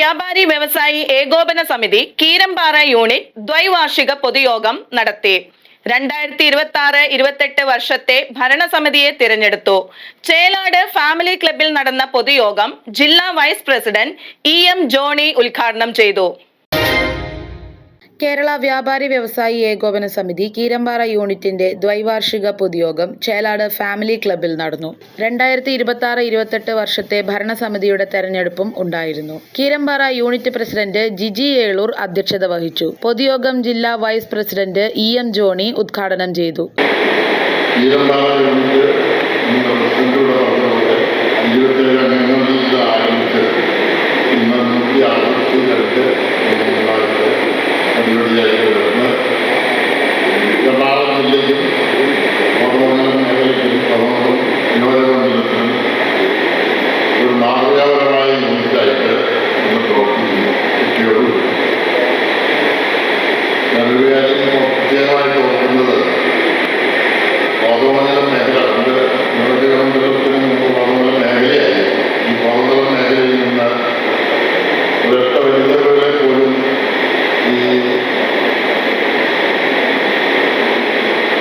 വ്യാപാരി വ്യവസായി ഏകോപന സമിതി കീരമ്പാറ യൂണിറ്റ് ദ്വൈവാർഷിക പൊതുയോഗം നടത്തി. 2026-28 വർഷത്തെ ഭരണസമിതിയെ തിരഞ്ഞെടുത്തു. ചേലാട് ഫാമിലി ക്ലബിൽ നടന്ന പൊതുയോഗം ജില്ലാ വൈസ് പ്രസിഡന്റ് EM ജോണി ഉദ്ഘാടനം ചെയ്തു. കേരള വ്യാപാരി വ്യവസായി ഏകോപന സമിതി കീരമ്പാറ യൂണിറ്റിന്റെ ദ്വൈവാർഷിക പൊതുയോഗം ചേലാട് ഫാമിലി ക്ലബിൽ നടന്നു. 2026-28 വർഷത്തെ ഭരണസമിതിയുടെ തെരഞ്ഞെടുപ്പും ഉണ്ടായിരുന്നു. കീരമ്പാറ യൂണിറ്റ് പ്രസിഡന്റ് ജിജി ഏളൂർ അധ്യക്ഷത വഹിച്ചു. പൊതുയോഗം ജില്ലാ വൈസ് പ്രസിഡന്റ് EM ജോണി ഉദ്ഘാടനം ചെയ്തു. എറണാകുളം ജില്ലയ്ക്കും കോതമംഗലം മേഖലയ്ക്കും പ്രമുഖവും നിയോജകമണ്ഡലത്തിനും ഒരു മാതൃകാപരമായ യൂണിറ്റായിട്ട് ഇന്ന് പ്രവർത്തിക്കുന്നു. കുട്ടിയോടുകൂടി ഞാനൊരു കാര്യം പ്രത്യേകമായിട്ട് ഓർക്കുന്നത്, കോതമംഗലം മേഖല പണ്ട് നിയോജകമണ്ഡലത്തിന് മുമ്പ് കോതമംഗലം മേഖലയായി. ഈ കോതമംഗലം മേഖലയിൽ നിന്ന് ഒരൊറ്റ വനിതകളെ പോലും ഈ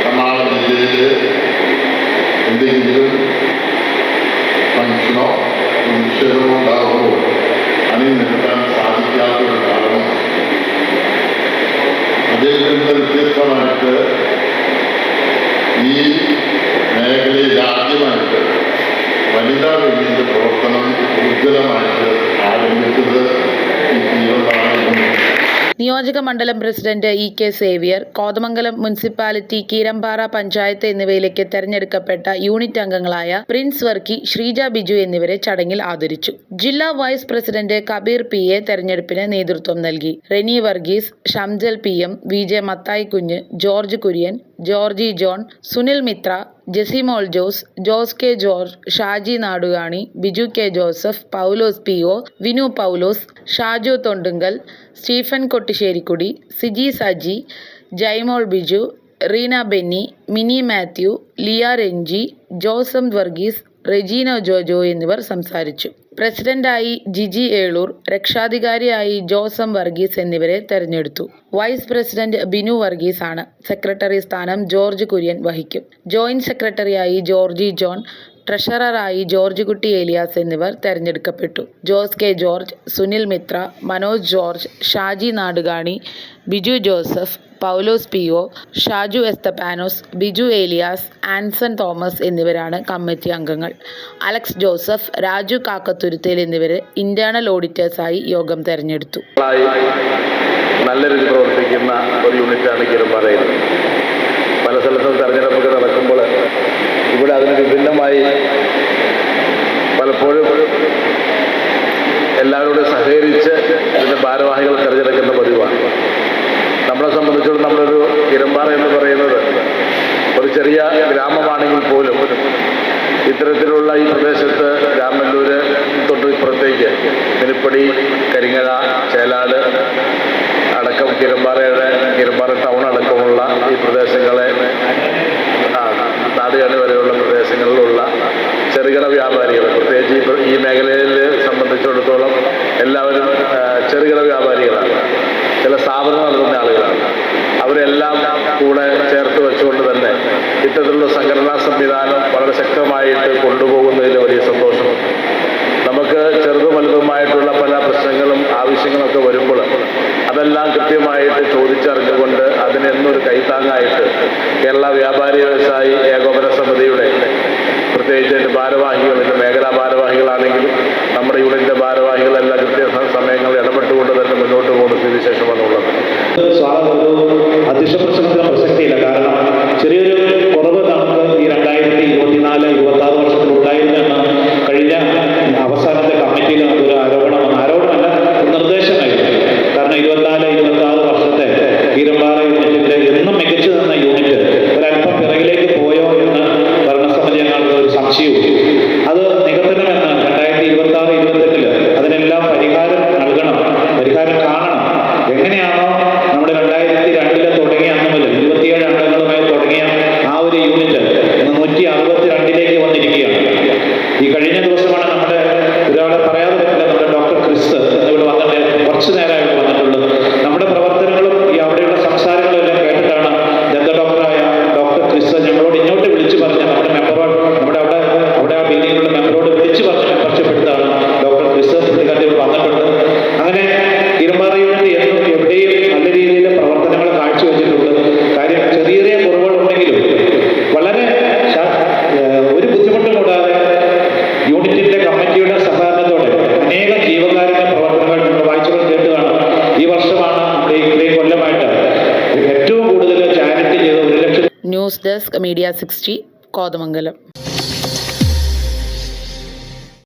എറണാകുളം ജില്ലയിൽ എന്തെങ്കിലും ഫംഗ്ഷനോ നിക്ഷേപമോ ഉണ്ടാകുമ്പോൾ അണിനിരത്താൻ സാധിക്കാത്തൊരു കാരണം. അതിൽ നിന്ന് വ്യത്യസ്തമായിട്ട് ഈ മേഖലയിൽ ആദ്യമായിട്ട് വനിതാ വിങ്ങിന്റെ പ്രവർത്തനം ഉജ്ജ്വലമായിട്ട് ആരംഭിച്ചത് ഈ തീവ്രമാണ്. നിയോജക മണ്ഡലം president EK Xavier, Kothamangalam municipality, Keerampara panchayat എന്നിവയിലേക്ക് തെരഞ്ഞെടുക്കപ്പെട്ട യൂണിറ്റ് അംഗങ്ങളായ പ്രിൻസ് വർക്കി, ശ്രീജ ബിജു എന്നിവരെ ചടങ്ങിൽ ആദരിച്ചു. ജില്ലാ വൈസ് പ്രസിഡന്റ് കബീർ PA തെരഞ്ഞെടുപ്പിന് നേതൃത്വം നൽകി. Reni Varghese, Shamjal PM, VJ Mathai Kunju, George Kurian, Georgie John, Sunil Mitra, Jesimol Jose, Jose K George, Shaji Nadukani, Biju K Joseph, Paulose PO, Vinu Paulose, Shaju Thondunkal, Stephen Kottisserikudy, Siji Saji, Jaimol Biju, Reena Benny, Mini Mathew, Liya Renji, Josam Varghese, Regina Jojo എന്നിവർ സംസാരിച്ചു. പ്രസിഡന്റായി ജിജി ഏളൂർ, രക്ഷാധികാരിയായി ജോസം വർഗീസ് എന്നിവരെ തെരഞ്ഞെടുത്തു. വൈസ് പ്രസിഡന്റ് ബിനു വർഗീസ് ആണ്. സെക്രട്ടറി സ്ഥാനം ജോർജ് കുര്യൻ വഹിക്കും. ജോയിന്റ് സെക്രട്ടറിയായി ജോർജി ജോൺ, ട്രഷററായി ജോർജ് കുട്ടി ഏലിയാസ് എന്നിവർ തെരഞ്ഞെടുക്കപ്പെട്ടു. ജോസ് K ജോർജ്, സുനിൽ മിത്ര, മനോജ് ജോർജ്, ഷാജി നാടുകാണി, ബിജു ജോസഫ്, പൗലോസ് PO, ഷാജു എസ്തപ്പാനോസ്, ബിജു ഏലിയാസ്, ആൻസൺ തോമസ് എന്നിവരാണ് കമ്മിറ്റി അംഗങ്ങൾ. അലക്സ് ജോസഫ്, രാജു കാക്കത്തുരുത്തേൽ എന്നിവരെ ഇന്റേണൽ ഓഡിറ്റേഴ്സായി യോഗം തെരഞ്ഞെടുത്തു. നല്ല രീതിയിൽ പ്രവർത്തിക്കുന്ന ഒരു യൂണിറ്റാണ് കീരമ്പാറയിൽ. പല സ്ഥലത്തും തെരഞ്ഞെടുപ്പൊക്കെ നടക്കുമ്പോൾ ഇവിടെ അതിന് വിഭിന്നമായി പലപ്പോഴും എല്ലാവരോടും സഹകരിച്ച് ഇതിൻ്റെ ഭാരവാഹികൾ തിരഞ്ഞെടുക്കുന്ന പതിവാണ്. നമ്മളെ സംബന്ധിച്ചിടത്തോളം നമ്മളൊരു കീരമ്പാറ എന്ന് പറയുന്നത് ഒരു ചെറിയ ഗ്രാമമാണെങ്കിൽ പോലും ഇത്തരത്തിലുള്ള ഈ പ്രദേശത്ത് രാമല്ലൂര് തൊട്ട് ഇപ്പുറത്തേക്ക് മിനിപ്പടി, കരിങ്ങഴ, ചേലാട് അടക്കം കീരമ്പാറ ടൗൺ അടക്കമുള്ള ഈ പ്രദേശങ്ങളെ, നാടുകാണി വരെയുള്ള പ്രദേശങ്ങളിലുള്ള ചെറുകിട വ്യാപാരികൾ, പ്രത്യേകിച്ച് ഈ മേഖലയിൽ സംബന്ധിച്ചിടത്തോളം എല്ലാവരും ചെറുകിട വ്യാപാരികളാണ്, ചില സ്ഥാപനങ്ങൾ നടത്തുന്ന ആളുകളാണ്. അവരെല്ലാം കൂടെ ചേർത്ത് വെച്ചുകൊണ്ട് തന്നെ ഇത്തരത്തിലുള്ള സംഘടനാ സംവിധാനം വളരെ ശക്തമായിട്ട് കൊണ്ടുപോകുന്നതിൽ വലിയ സന്തോഷമുണ്ട്. നമുക്ക് ചെറുതും വലുതുമായിട്ടുള്ള പല പ്രശ്നങ്ങളും ആവശ്യങ്ങളൊക്കെ വരുമ്പോൾ അതെല്ലാം കൃത്യമായിട്ട് ചോദിച്ചറിഞ്ഞുകൊണ്ട് അതിനെന്നൊരു കൈത്താങ്ങായിട്ട് കേരള വ്യാപാരി വ്യവസായി ഏകോപന സമിതിയുടെ പ്രത്യേകിച്ച് എൻ്റെ ഭാരവാഹികൾ, എൻ്റെ മേഖലാ ഭാരവാഹികളാണെങ്കിലും നമ്മുടെ യൂണിറ്റിൻ്റെ ഭാരവാഹികളെല്ലാം കൃത്യ സമയങ്ങളിൽ ഇടപെട്ടുകൊണ്ട് തന്നെ മുന്നോട്ട് പോകുന്ന സ്ഥിതിവിശേഷമാണുള്ളത്. അധ്യക്ഷ പ്രസംഗത്തിന് പ്രസക്തിയില്ല. കാരണം ചെറിയൊരു കുറവ് നമുക്ക് ഈ 2024-26 വർഷത്തിൽ ഉണ്ടായിരുന്നെന്ന് കഴിഞ്ഞ അവസാനത്തെ കമ്മിറ്റിയിൽ നമുക്കൊരു ആരോപണമല്ല, നിർദ്ദേശമായിരുന്നു. കാരണം 24-26 വർഷത്തെ കീരമ്പാറ യൂണിറ്റിന്റെ എന്നും മികച്ചു നിന്ന യൂണിറ്റ് ഒരല്പം പിറകിലേക്ക് പോയോ എന്ന് ഭരണസമിതി ഞങ്ങൾക്ക് ഒരു സംശയവും. അത് ന്യൂസ് ഡെസ്ക് മീഡിയ 60 കോതമംഗലം.